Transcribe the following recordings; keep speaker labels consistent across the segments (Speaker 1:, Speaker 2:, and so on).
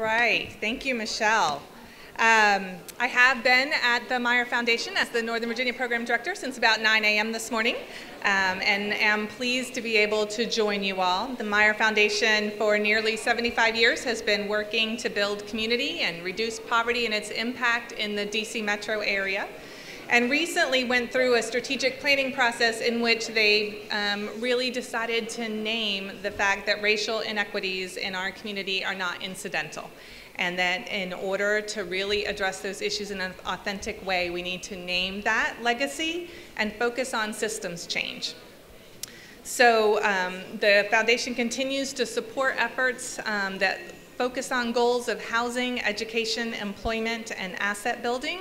Speaker 1: right, thank you, Michelle. I have been at the Meyer Foundation as the Northern Virginia Program Director since about 9 a.m. this morning, and am pleased to be able to join you all. The Meyer Foundation for nearly 75 years has been working to build community and reduce poverty and its impact in the DC metro area, and recently went through a strategic planning process in which they really decided to name the fact that racial inequities in our community are not incidental, and that in order to really address those issues in an authentic way, we need to name that legacy and focus on systems change. So the foundation continues to support efforts that focus on goals of housing, education, employment, and asset building,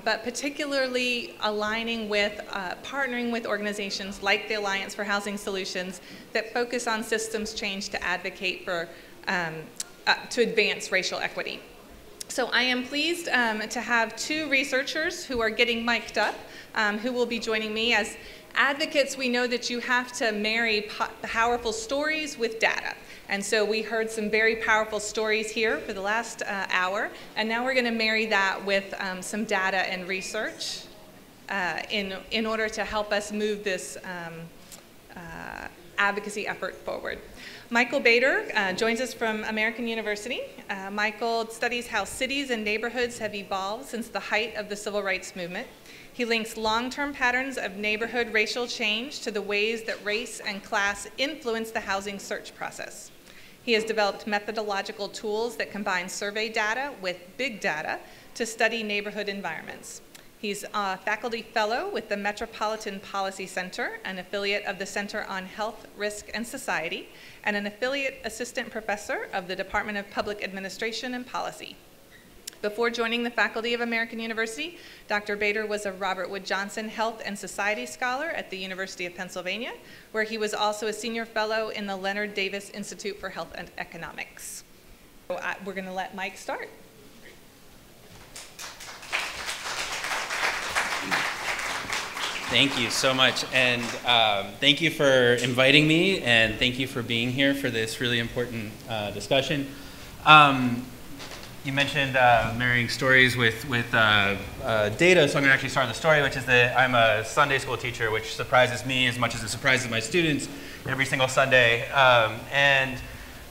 Speaker 1: but particularly aligning with, partnering with organizations like the Alliance for Housing Solutions that focus on systems change to advocate for to advance racial equity. So I am pleased to have two researchers who are getting mic'd up, who will be joining me. As advocates, we know that you have to marry powerful stories with data. And so we heard some very powerful stories here for the last hour, and now we're going to marry that with some data and research in order to help us move this advocacy effort forward. Michael Bader joins us from American University. Michael studies how cities and neighborhoods have evolved since the height of the civil rights movement. He links long-term patterns of neighborhood racial change to the ways that race and class influence the housing search process. He has developed methodological tools that combine survey data with big data to study neighborhood environments. He's a faculty fellow with the Metropolitan Policy Center, an affiliate of the Center on Health, Risk, and Society, and an affiliate assistant professor of the Department of Public Administration and Policy. Before joining the faculty of American University, Dr. Bader was a Robert Wood Johnson Health and Society Scholar at the University of Pennsylvania, where he was also a senior fellow in the Leonard Davis Institute for Health and Economics. So we're going to let Mike start.
Speaker 2: Thank you so much, and thank you for inviting me, and thank you for being here for this really important discussion. You mentioned marrying stories with data, so I'm going to actually start the story, which is that I'm a Sunday school teacher, which surprises me as much as it surprises my students every single Sunday. And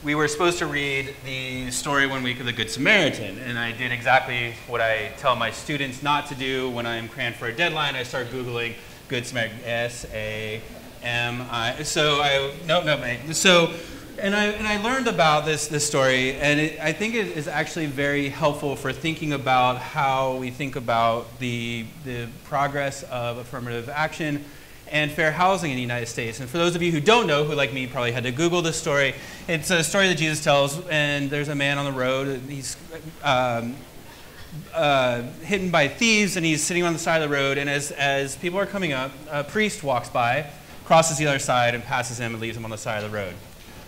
Speaker 2: we were supposed to read the story 1 week of the Good Samaritan, and I did exactly what I tell my students not to do when I'm crammed for a deadline. I start Googling Good Samaritan, S-A-M-I. So I learned about this story, and I think it is actually very helpful for thinking about how we think about the progress of affirmative action and fair housing in the United States. And for those of you who don't know, who like me probably had to Google this story, it's a story that Jesus tells, and there's a man on the road, and he's hidden by thieves, and he's sitting on the side of the road, and as people are coming up, a priest walks by, crosses the other side, and passes him and leaves him on the side of the road.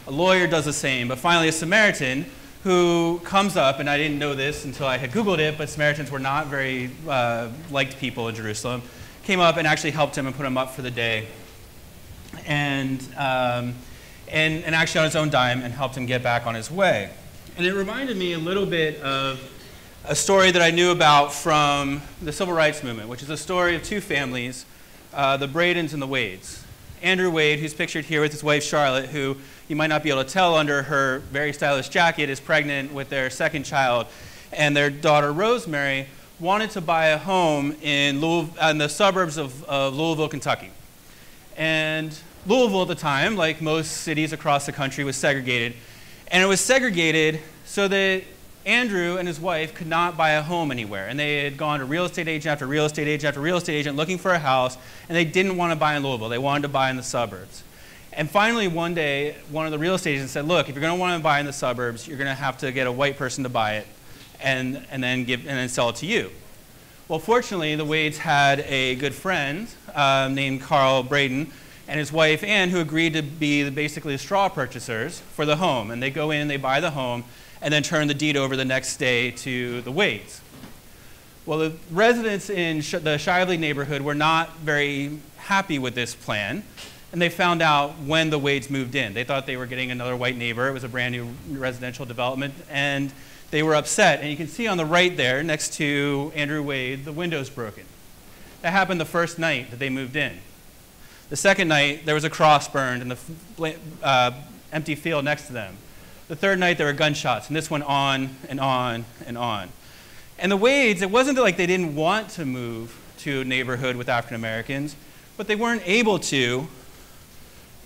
Speaker 2: A lawyer does the same, but finally a Samaritan who comes up, and I didn't know this until I had Googled it, but Samaritans were not very liked people in Jerusalem, came up and actually helped him and put him up for the day, and actually on his own dime, and helped him get back on his way. And it reminded me a little bit of a story that I knew about from the Civil Rights Movement, which is a story of two families, the Bradens and the Wades. Andrew Wade, who's pictured here with his wife Charlotte, who you might not be able to tell under her very stylish jacket, is pregnant with their second child, and their daughter Rosemary wanted to buy a home in the suburbs of Louisville, Kentucky. And Louisville at the time, like most cities across the country, was segregated. And it was segregated so that Andrew and his wife could not buy a home anywhere. And they had gone to real estate agent after real estate agent after real estate agent looking for a house, and they didn't want to buy in Louisville. They wanted to buy in the suburbs. And finally, one day, one of the real estate agents said, look, if you're going to want to buy in the suburbs, you're going to have to get a white person to buy it and then sell it to you. Well, fortunately, the Wades had a good friend named Carl Braden and his wife Ann, who agreed to be basically the straw purchasers for the home. And they go in, they buy the home, and then turn the deed over the next day to the Wades. Well, the residents in the Shively neighborhood were not very happy with this plan, and they found out when the Wades moved in. They thought they were getting another white neighbor. It was a brand new residential development, and they were upset. And you can see on the right there, next to Andrew Wade, the window's broken. That happened the first night that they moved in. The second night, there was a cross burned in the empty field next to them. The third night, there were gunshots, and this went on and on and on. And the Wades, it wasn't like they didn't want to move to a neighborhood with African Americans, but they weren't able to,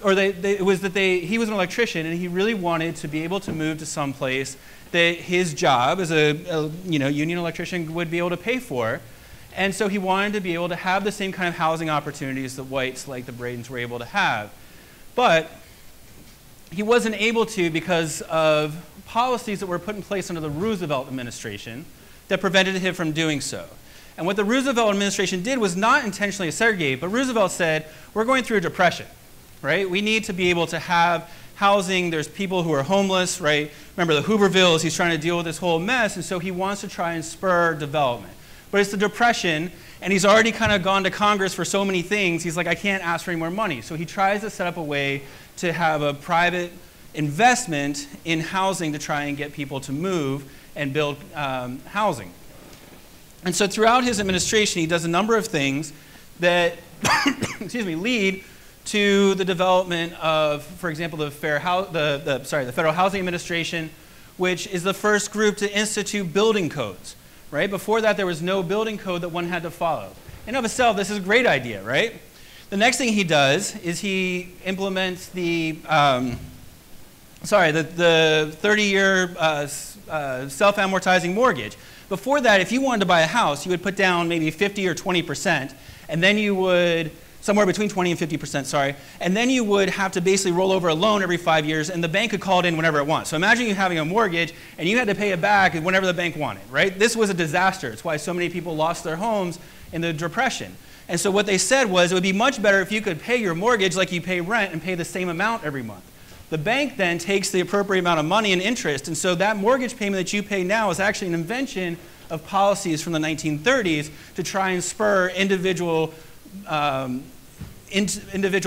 Speaker 2: or it was that he was an electrician, and he really wanted to be able to move to some place that his job as a union electrician would be able to pay for. And so he wanted to be able to have the same kind of housing opportunities that whites like the Bradens were able to have. But he wasn't able to because of policies that were put in place under the Roosevelt administration that prevented him from doing so. And what the Roosevelt administration did was not intentionally segregate, but Roosevelt said, we're going through a depression, right? We need to be able to have housing. There's people who are homeless, right? Remember the Hoovervilles, he's trying to deal with this whole mess, and so he wants to try and spur development. But it's the Depression, and he's already kind of gone to Congress for so many things, he's like, I can't ask for any more money. So he tries to set up a way to have a private investment in housing to try and get people to move and build housing. And so throughout his administration, he does a number of things that lead to the development of, for example, the Federal Housing Administration, which is the first group to institute building codes. Right? Before that, there was no building code that one had to follow. In of itself, this is a great idea, right? The next thing he does is he implements the 30-year self-amortizing mortgage. Before that, if you wanted to buy a house, you would put down maybe 50 or 20%, and then you would, somewhere between 20 and 50%, sorry, and then you would have to basically roll over a loan every 5 years, and the bank could call it in whenever it wants. So imagine you having a mortgage, and you had to pay it back whenever the bank wanted, right? This was a disaster. It's why so many people lost their homes in the Depression. And so what they said was it would be much better if you could pay your mortgage like you pay rent and pay the same amount every month. The bank then takes the appropriate amount of money and interest, and so that mortgage payment that you pay now is actually an invention of policies from the 1930s to try and spur individual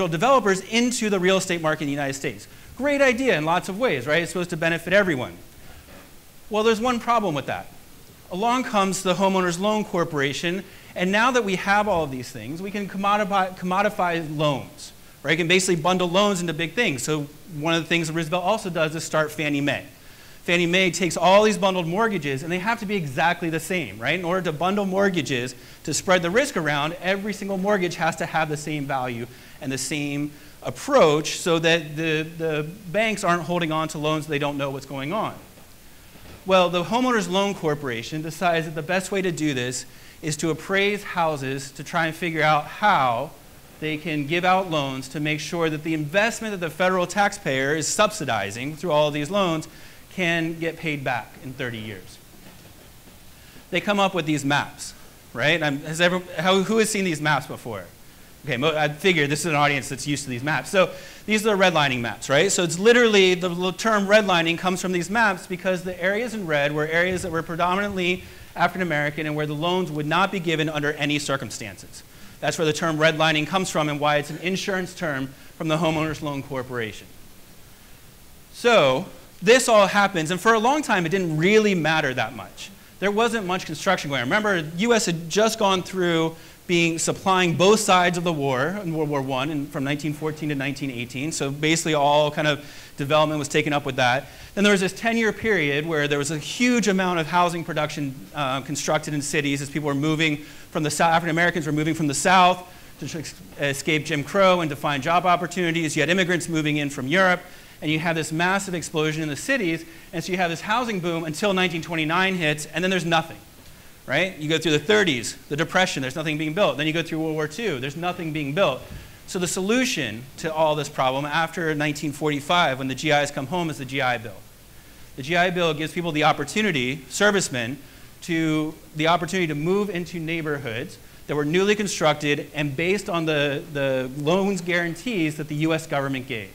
Speaker 2: developers into the real estate market in the United States. Great idea in lots of ways, right? It's supposed to benefit everyone. Well, there's one problem with that. Along comes the Homeowners Loan Corporation, and now that we have all of these things, we can commodify loans, right? You can basically bundle loans into big things. So one of the things that Roosevelt also does is start Fannie Mae. Fannie Mae takes all these bundled mortgages, and they have to be exactly the same, right? In order to bundle mortgages, to spread the risk around, every single mortgage has to have the same value and the same approach so that the banks aren't holding on to loans they don't know what's going on. Well, the Homeowners Loan Corporation decides that the best way to do this is to appraise houses to try and figure out how they can give out loans to make sure that the investment that the federal taxpayer is subsidizing through all of these loans can get paid back in 30 years. They come up with these maps, right? Who has seen these maps before? Okay, I figured this is an audience that's used to these maps. So these are the redlining maps, right? So it's literally, the term redlining comes from these maps because the areas in red were areas that were predominantly African American and where the loans would not be given under any circumstances. That's where the term redlining comes from and why it's an insurance term from the Homeowners Loan Corporation. So this all happens, and for a long time, it didn't really matter that much. There wasn't much construction going on. Remember, the U.S. had just gone through supplying both sides of the war in World War I from 1914 to 1918. So basically all kind of development was taken up with that. Then there was this 10-year period where there was a huge amount of housing production constructed in cities as people were moving from the South. African Americans were moving from the South to escape Jim Crow and to find job opportunities. You had immigrants moving in from Europe. And you have this massive explosion in the cities, and so you have this housing boom until 1929 hits, and then there's nothing, right? You go through the 30s, the Depression, there's nothing being built. Then you go through World War II, there's nothing being built. So the solution to all this problem after 1945, when the GIs come home, is the GI Bill. The GI Bill gives people the opportunity, servicemen, the opportunity to move into neighborhoods that were newly constructed and based on the loans guarantees that the US government gave.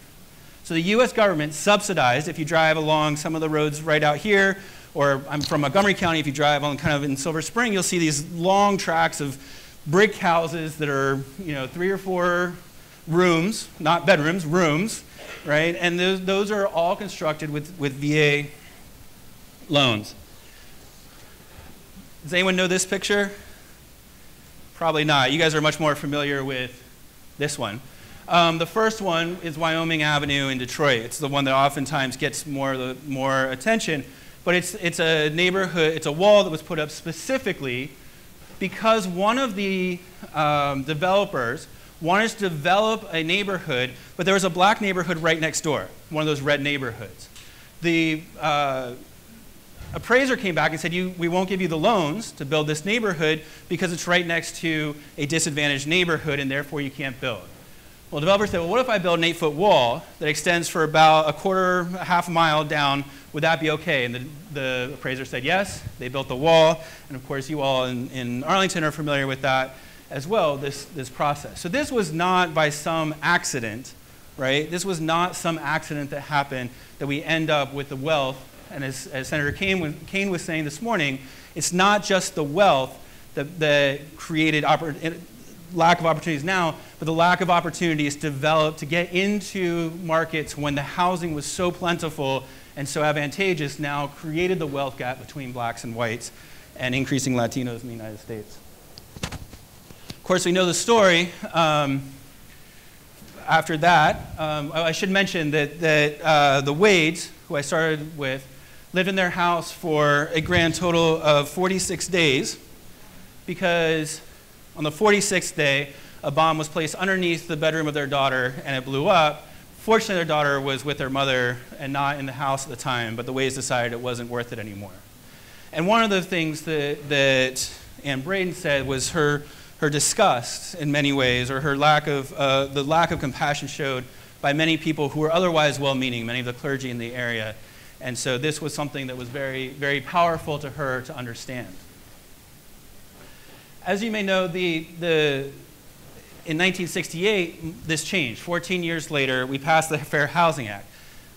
Speaker 2: So the U.S. government subsidized, if you drive along some of the roads right out here, or I'm from Montgomery County, if you drive on kind of in Silver Spring, you'll see these long tracts of brick houses that are, 3 or 4 rooms, not bedrooms, rooms, right? And those are all constructed with VA loans. Does anyone know this picture? Probably not. You guys are much more familiar with this one. The first one is Wyoming Avenue in Detroit. It's the one that oftentimes gets more attention, but it's a neighborhood, it's a wall that was put up specifically because one of the developers wanted to develop a neighborhood, but there was a black neighborhood right next door, one of those red neighborhoods. The appraiser came back and said, we won't give you the loans to build this neighborhood because it's right next to a disadvantaged neighborhood and therefore you can't build. Well, the developer said, well, what if I build an 8-foot wall that extends for about a half a mile down? Would that be okay? And the appraiser said yes. They built the wall. And of course, you all in Arlington are familiar with that as well, this process. So this was not by some accident, right? This was not some accident that happened that we end up with the wealth. And as Senator Kane was saying this morning, it's not just the wealth that created lack of opportunities now, but the lack of opportunities to get into markets when the housing was so plentiful and so advantageous now created the wealth gap between blacks and whites and increasing Latinos in the United States. Of course, we know the story. After that, I should mention that the Wades, who I started with, lived in their house for a grand total of 46 days because on the 46th day, a bomb was placed underneath the bedroom of their daughter and it blew up. Fortunately, their daughter was with their mother and not in the house at the time, but the Wades decided it wasn't worth it anymore. And one of the things that Ann Braden said was her disgust in many ways, or her the lack of compassion showed by many people who were otherwise well-meaning, many of the clergy in the area. And so this was something that was very, very powerful to her to understand. As you may know, in 1968, this changed. 14 years later, we passed the Fair Housing Act.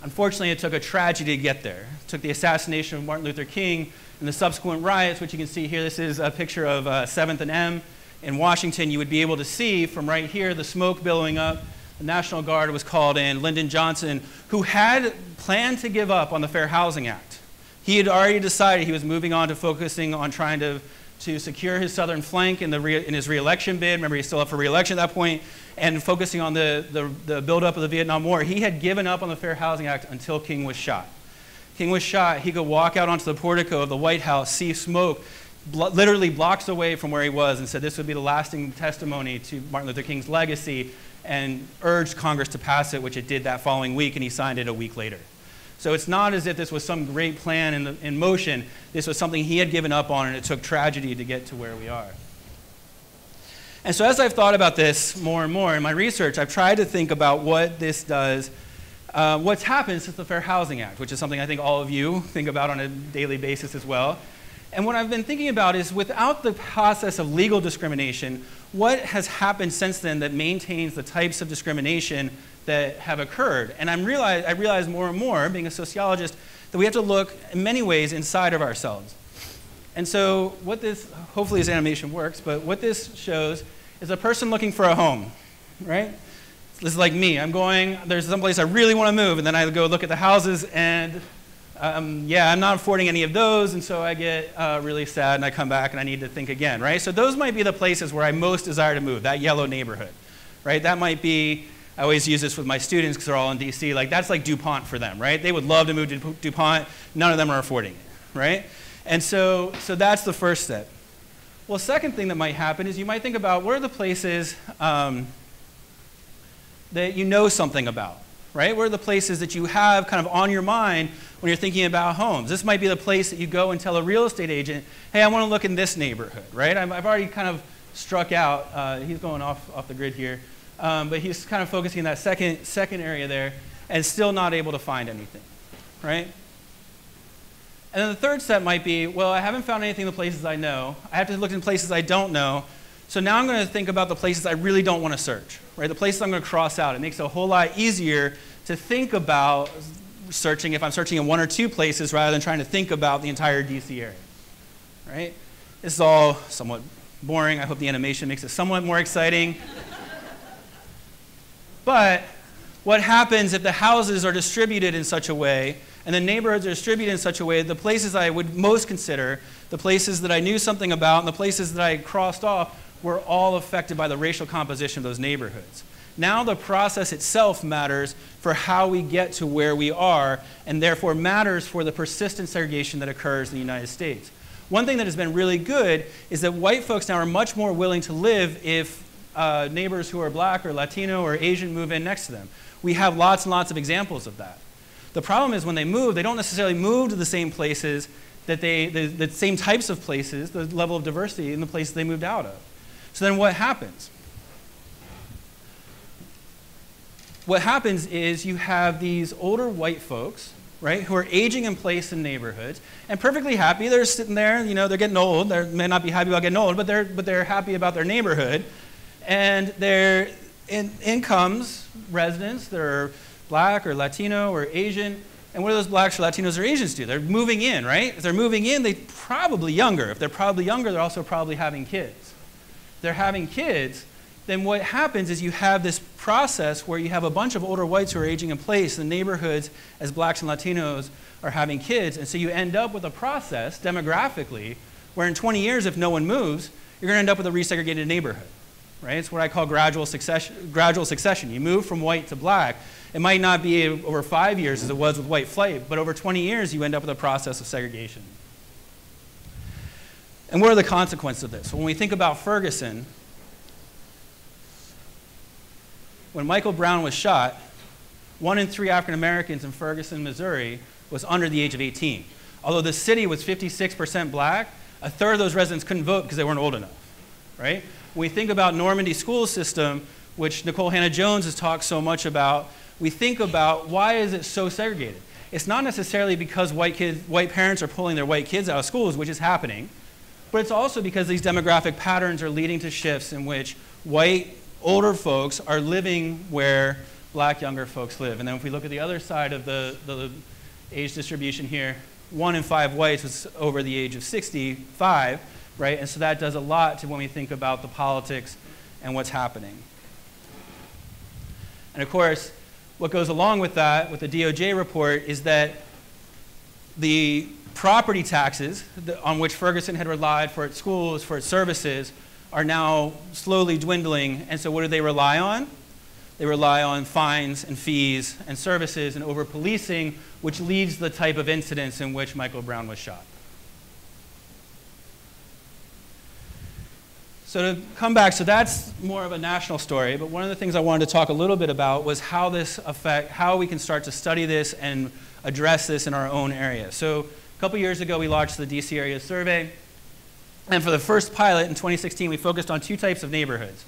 Speaker 2: Unfortunately, it took a tragedy to get there. It took the assassination of Martin Luther King and the subsequent riots, which you can see here. This is a picture of 7th and M in Washington. You would be able to see from right here the smoke billowing up. The National Guard was called in. Lyndon Johnson, who had planned to give up on the Fair Housing Act. He had already decided he was moving on to focusing on trying to secure his southern flank in his re-election bid. Remember, he's still up for re-election at that point, and focusing on the buildup of the Vietnam War. He had given up on the Fair Housing Act until King was shot. King was shot. He could walk out onto the portico of the White House, see smoke, literally blocks away from where he was, and said this would be the lasting testimony to Martin Luther King's legacy, and urged Congress to pass it, which it did that following week, and he signed it a week later. So it's not as if this was some great plan in motion. This was something he had given up on, and it took tragedy to get to where we are. And so as I've thought about this more and more in my research, I've tried to think about what this does, what's happened since the Fair Housing Act, which is something I think all of you think about on a daily basis as well. And what I've been thinking about is without the process of legal discrimination, what has happened since then that maintains the types of discrimination that have occurred? And I realize more and more, being a sociologist, that we have to look in many ways inside of ourselves. And so what this, hopefully this animation works, but what this shows is a person looking for a home, right? This is like me. There's someplace I really want to move, and then I go look at the houses, and I'm not affording any of those, and so I get really sad, and I come back, and I need to think again, right? So those might be the places where I most desire to move, that yellow neighborhood, right? That might be, I always use this with my students because they're all in DC, like that's like DuPont for them, right? They would love to move to DuPont. None of them are affording it, right? And so that's the first step. Well, second thing that might happen is you might think about what are the places that you know something about, right? Where are the places that you have kind of on your mind when you're thinking about homes? This might be the place that you go and tell a real estate agent, hey, I want to look in this neighborhood, right? I've already kind of struck out, he's going off the grid here, but he's kind of focusing in that second area there and still not able to find anything, right? And then the third step might be, well, I haven't found anything in the places I know. I have to look in places I don't know. So now I'm going to think about the places I really don't want to search, right? The places I'm going to cross out. It makes it a whole lot easier to think about searching if I'm searching in one or two places rather than trying to think about the entire DC area, right? This is all somewhat boring. I hope the animation makes it somewhat more exciting. But what happens if the houses are distributed in such a way And the neighborhoods are distributed in such a way that the places I would most consider, the places that I knew something about, and the places that I crossed off were all affected by the racial composition of those neighborhoods. Now the process itself matters for how we get to where we are, and therefore matters for the persistent segregation that occurs in the United States. One thing that has been really good is that white folks now are much more willing to live if neighbors who are black or Latino or Asian move in next to them. We have lots and lots of examples of that. The problem is when they move, they don't necessarily move to the same places that the same types of places, the level of diversity in the places they moved out of. So then what happens? What happens is you have these older white folks, right, who are aging in place in neighborhoods and perfectly happy. They're sitting there, you know, they're getting old. They may not be happy about getting old, but they're happy about their neighborhood. And in comes residents that are black or Latino or Asian. And what do those blacks or Latinos or Asians do? They're moving in, right? If they're moving in, they're probably younger. If they're probably younger, they're also probably having kids. If they're having kids, then what happens is you have this process where you have a bunch of older whites who are aging in place in neighborhoods as blacks and Latinos are having kids. And so you end up with a process demographically where in 20 years, if no one moves, you're going to end up with a resegregated neighborhood. Right? It's what I call gradual succession. You move from white to black. It might not be over 5 years as it was with white flight, but over 20 years, you end up with a process of segregation. And what are the consequences of this? When we think about Ferguson, when Michael Brown was shot, 1 in 3 African Americans in Ferguson, Missouri was under the age of 18. Although the city was 56% black, a third of those residents couldn't vote because they weren't old enough, right? When we think about Normandy school system, which Nicole Hannah-Jones has talked so much about, we think about why is it so segregated? It's not necessarily because white parents are pulling their white kids out of schools, which is happening, but it's also because these demographic patterns are leading to shifts in which white older folks are living where black younger folks live. And then if we look at the other side of the age distribution here, 1 in 5 whites was over the age of 65, right? And so that does a lot to when we think about the politics and what's happening. And of course, what goes along with that, with the DOJ report, is that the property taxes on which Ferguson had relied for its schools, for its services, are now slowly dwindling. And so what do they rely on? They rely on fines and fees and services and over-policing, which leads the type of incidents in which Michael Brown was shot. So to come back, so that's more of a national story, but one of the things I wanted to talk a little bit about was how we can start to study this and address this in our own area. So a couple years ago, we launched the DC area survey. And for the first pilot in 2016, we focused on 2 types of neighborhoods.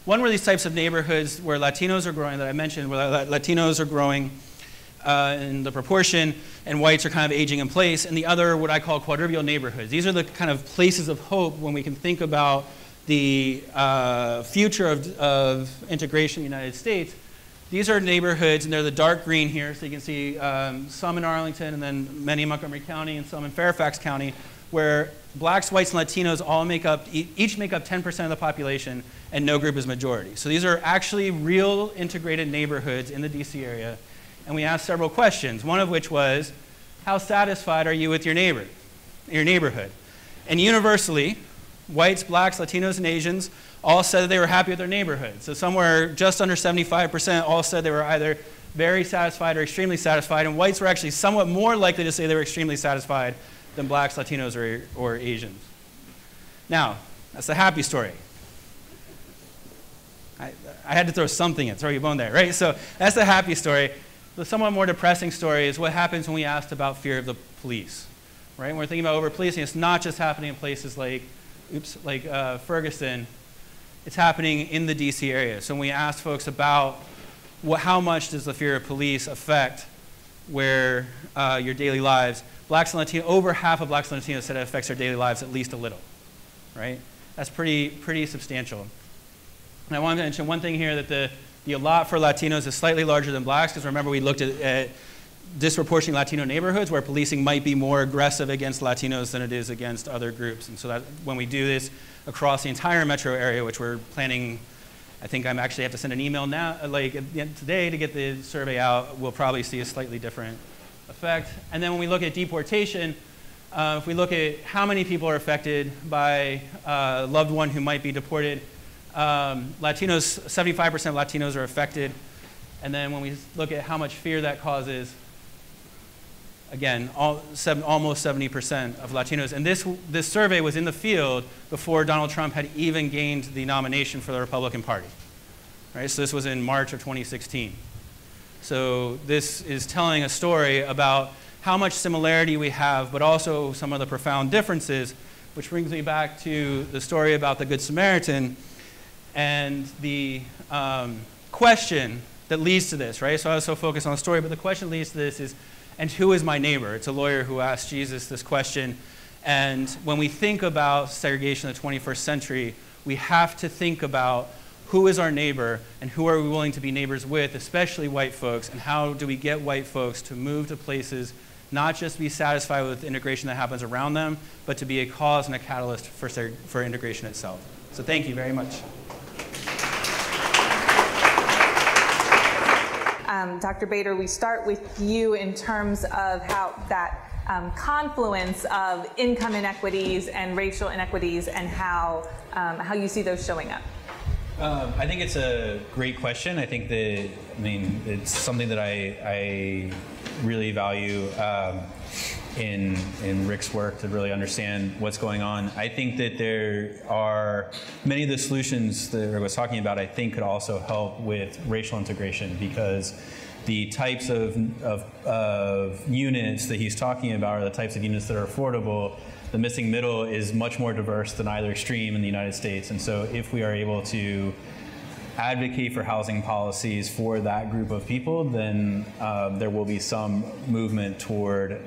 Speaker 2: One were these types of neighborhoods where Latinos are growing, that I mentioned, where Latinos are growing in the proportion, and whites are kind of aging in place. And the other, what I call quadrivial neighborhoods. These are the kind of places of hope when we can think about the future of integration in the United States. These are neighborhoods, and they're the dark green here, so you can see some in Arlington, and then many in Montgomery County, and some in Fairfax County, where blacks, whites, and Latinos each make up 10% of the population, and no group is majority. So these are actually real integrated neighborhoods in the DC area, and we asked several questions, one of which was, how satisfied are you with your neighborhood? And universally, whites, blacks, Latinos, and Asians all said that they were happy with their neighborhood. So somewhere just under 75% all said they were either very satisfied or extremely satisfied, and whites were actually somewhat more likely to say they were extremely satisfied than blacks, Latinos, or Asians. Now, that's the happy story. I had to throw something in, throw you a bone there, right? So that's the happy story. The somewhat more depressing story is what happens when we asked about fear of the police, right? When we're thinking about over-policing, it's not just happening in places like Ferguson, it's happening in the DC area. So when we asked folks about how much does the fear of police affect your daily lives, blacks and Latinos, over half of blacks and Latinos said it affects their daily lives at least a little, right? That's pretty substantial. And I want to mention one thing here, that the allot for Latinos is slightly larger than blacks, because remember we looked at disproportionate Latino neighborhoods where policing might be more aggressive against Latinos than it is against other groups. And so that when we do this across the entire metro area, which we're planning, I think I'm actually have to send an email now, like today to get the survey out, we'll probably see a slightly different effect. And then when we look at deportation, if we look at how many people are affected by a loved one who might be deported, Latinos, 75% of Latinos are affected. And then when we look at how much fear that causes, again, almost 70% of Latinos. And this survey was in the field before Donald Trump had even gained the nomination for the Republican Party. Right? So this was in March of 2016. So this is telling a story about how much similarity we have, but also some of the profound differences, which brings me back to the story about the Good Samaritan and the question that leads to this, right? So I was so focused on the story, but the question leads to this is, and who is my neighbor? It's a lawyer who asked Jesus this question. And when we think about segregation in the 21st century, we have to think about who is our neighbor and who are we willing to be neighbors with, especially white folks, and how do we get white folks to move to places, not just be satisfied with the integration that happens around them, but to be a cause and a catalyst for integration itself. So thank you very much.
Speaker 1: Dr. Bader, we start with you in terms of how that confluence of income inequities and racial inequities and how you see those showing up.
Speaker 3: I think it's a great question. I think that, it's something that I really value in Rick's work to really understand what's going on. I think that there are many of the solutions that Rick was talking about, I think could also help with racial integration, because the types of units that he's talking about are the types of units that are affordable. The missing middle is much more diverse than either extreme in the United States. And so if we are able to advocate for housing policies for that group of people, then there will be some movement toward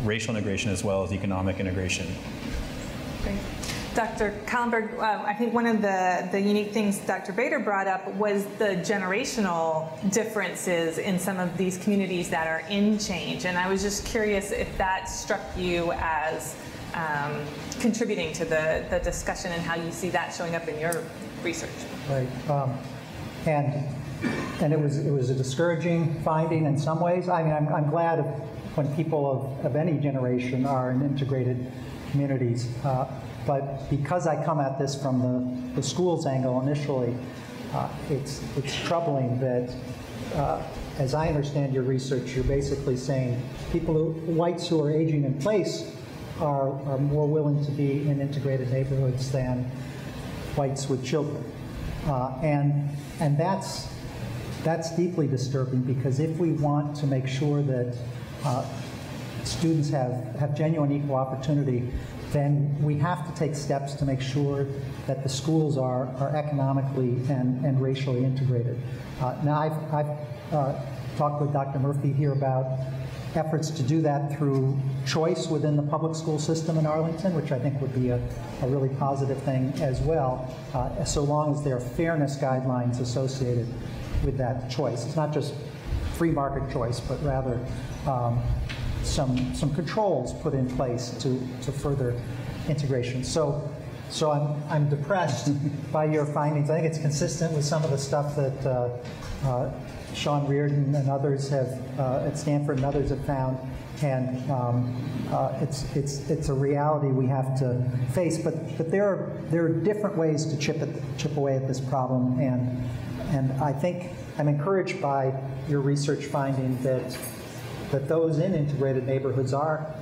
Speaker 3: racial integration as well as economic integration.
Speaker 1: Great. Dr. Kallenberg, I think one of the unique things Dr. Bader brought up was the generational differences in some of these communities that are in change. And I was just curious if that struck you as contributing to the discussion and how you see that showing up in your research.
Speaker 4: Right. And it was a discouraging finding in some ways. I mean, I'm glad when people of any generation are in integrated communities. But because I come at this from the schools angle initially, it's troubling that, as I understand your research, you're basically saying whites who are aging in place are more willing to be in integrated neighborhoods than whites with children. And that's deeply disturbing, because if we want to make sure that students have genuine equal opportunity, then we have to take steps to make sure that the schools are economically and racially integrated. Now, I've talked with Dr. Murphy here about efforts to do that through choice within the public school system in Arlington, which I think would be a really positive thing as well, so long as there are fairness guidelines associated with that choice. It's not just free market choice, but rather some controls put in place to further integration. So I'm depressed by your findings. I think it's consistent with some of the stuff that Sean Reardon and others have at Stanford and others have found, and it's a reality we have to face. But there are different ways to chip away at this problem, and I think I'm encouraged by your research finding that those in integrated neighborhoods are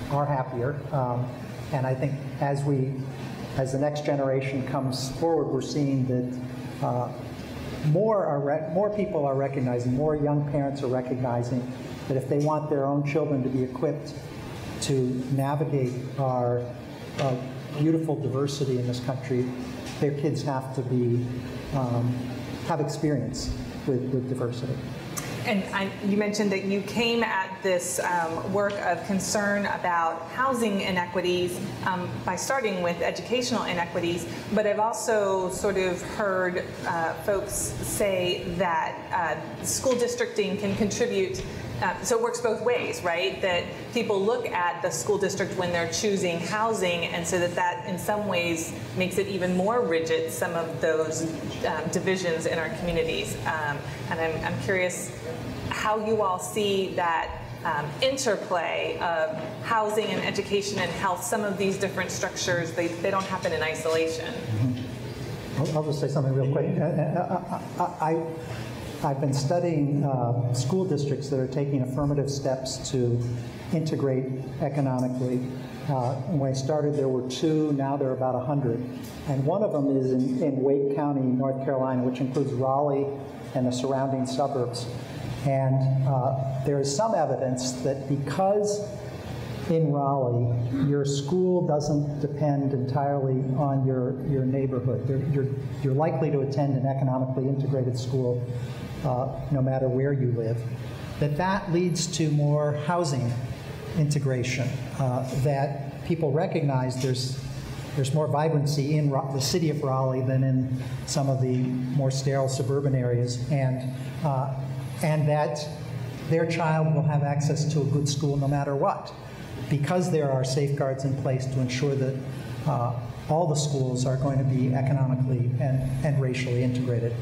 Speaker 4: happier, and I think as the next generation comes forward, we're seeing that more people are recognizing, more young parents are recognizing that if they want their own children to be equipped to navigate our beautiful diversity in this country, their kids have to have experience with diversity.
Speaker 1: And you mentioned that you came at this work of concern about housing inequities by starting with educational inequities, but I've also sort of heard folks say that school districting can contribute, so it works both ways, right? That people look at the school district when they're choosing housing, and so that in some ways makes it even more rigid, some of those divisions in our communities. And I'm curious how you all see that interplay of housing and education and health. Some of these different structures, they don't happen in isolation.
Speaker 4: I'll just say something real quick. I've been studying school districts that are taking affirmative steps to integrate economically. When I started, there were 2, now there are about 100. And one of them is in Wake County, North Carolina, which includes Raleigh and the surrounding suburbs. And there is some evidence that because in Raleigh, your school doesn't depend entirely on your neighborhood. You're likely to attend an economically integrated school no matter where you live. That leads to more housing integration, that people recognize there's more vibrancy in the city of Raleigh than in some of the more sterile suburban areas, and that their child will have access to a good school no matter what, because there are safeguards in place to ensure that all the schools are going to be economically and racially integrated.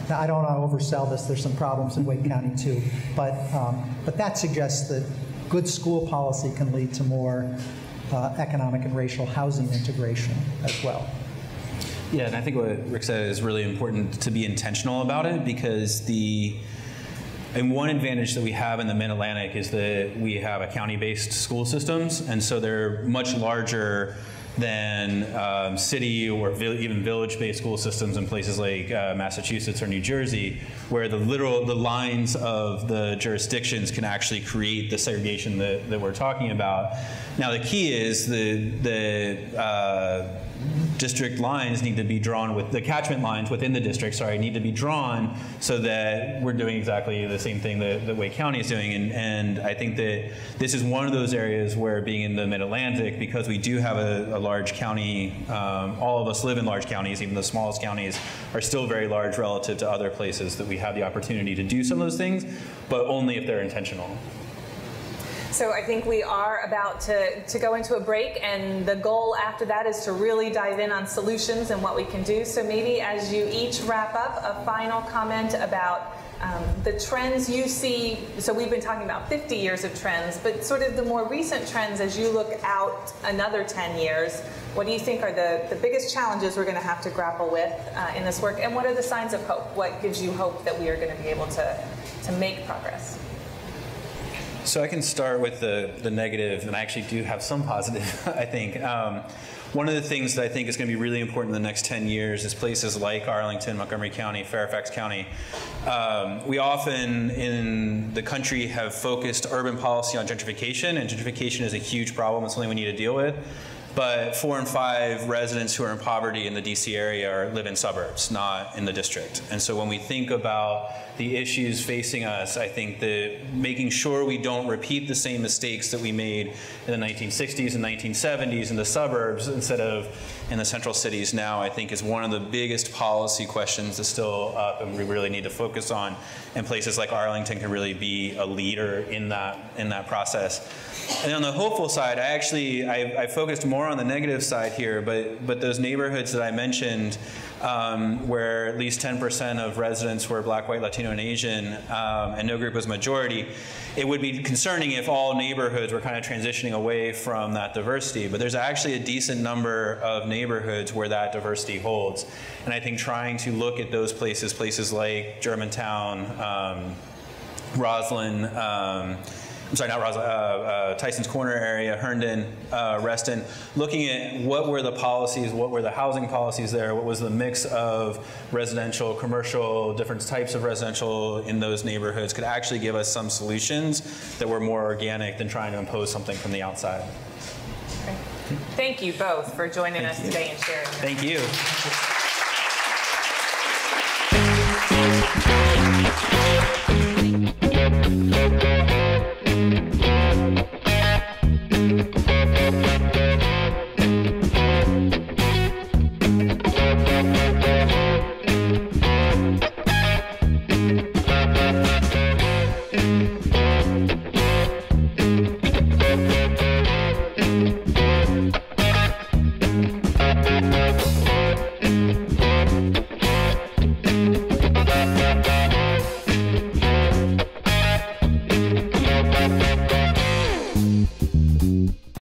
Speaker 4: Now, I don't want to oversell this. There's some problems in Wake County too, but that suggests that good school policy can lead to more economic and racial housing integration as well.
Speaker 3: Yeah, and I think what Rick said is really important to be intentional about it, because one advantage that we have in the Mid-Atlantic is that we have a county-based school systems, and so they're much larger than city or even village-based school systems in places like Massachusetts or New Jersey, where the lines of the jurisdictions can actually create the segregation that we're talking about. Now the key is the district lines need to be drawn with the catchment lines within the district, need to be drawn so that we're doing exactly the same thing that Wake County is doing. And I think that this is one of those areas where, being in the Mid-Atlantic, because we do have a large county, all of us live in large counties, even the smallest counties are still very large relative to other places, that we have the opportunity to do some of those things, but only if they're intentional.
Speaker 1: So I think we are about to go into a break, and the goal after that is to really dive in on solutions and what we can do. So maybe as you each wrap up, a final comment about the trends you see. So we've been talking about 50 years of trends, but sort of the more recent trends as you look out another 10 years, what do you think are the biggest challenges we're going to have to grapple with in this work, and what are the signs of hope? What gives you hope that we are going to be able to make progress?
Speaker 3: So I can start with the negative, and I actually do have some positive, I think. One of the things that I think is going to be really important in the next 10 years is places like Arlington, Montgomery County, Fairfax County. We often in the country have focused urban policy on gentrification, and gentrification is a huge problem. It's something we need to deal with. But 4 in 5 residents who are in poverty in the DC area live in suburbs, not in the district. And so when we think about the issues facing us, I think that making sure we don't repeat the same mistakes that we made in the 1960s and 1970s in the suburbs instead of in the central cities now, I think is one of the biggest policy questions that's still up, and we really need to focus on. And places like Arlington can really be a leader in that process. And on the hopeful side, I focused more on the negative side here, but those neighborhoods that I mentioned, where at least 10% of residents were Black, White, Latino, and Asian, and no group was majority, it would be concerning if all neighborhoods were kind of transitioning away from that diversity. But there's actually a decent number of neighborhoods where that diversity holds. And I think trying to look at those places like Germantown, Roslyn, Tyson's Corner area, Herndon, Reston, looking at what were the policies, what were the housing policies there, what was the mix of residential, commercial, different types of residential in those neighborhoods, could actually give us some solutions that were more organic than trying to impose something from the outside.
Speaker 1: Okay. Thank you both for joining us today and sharing.
Speaker 3: Thank you.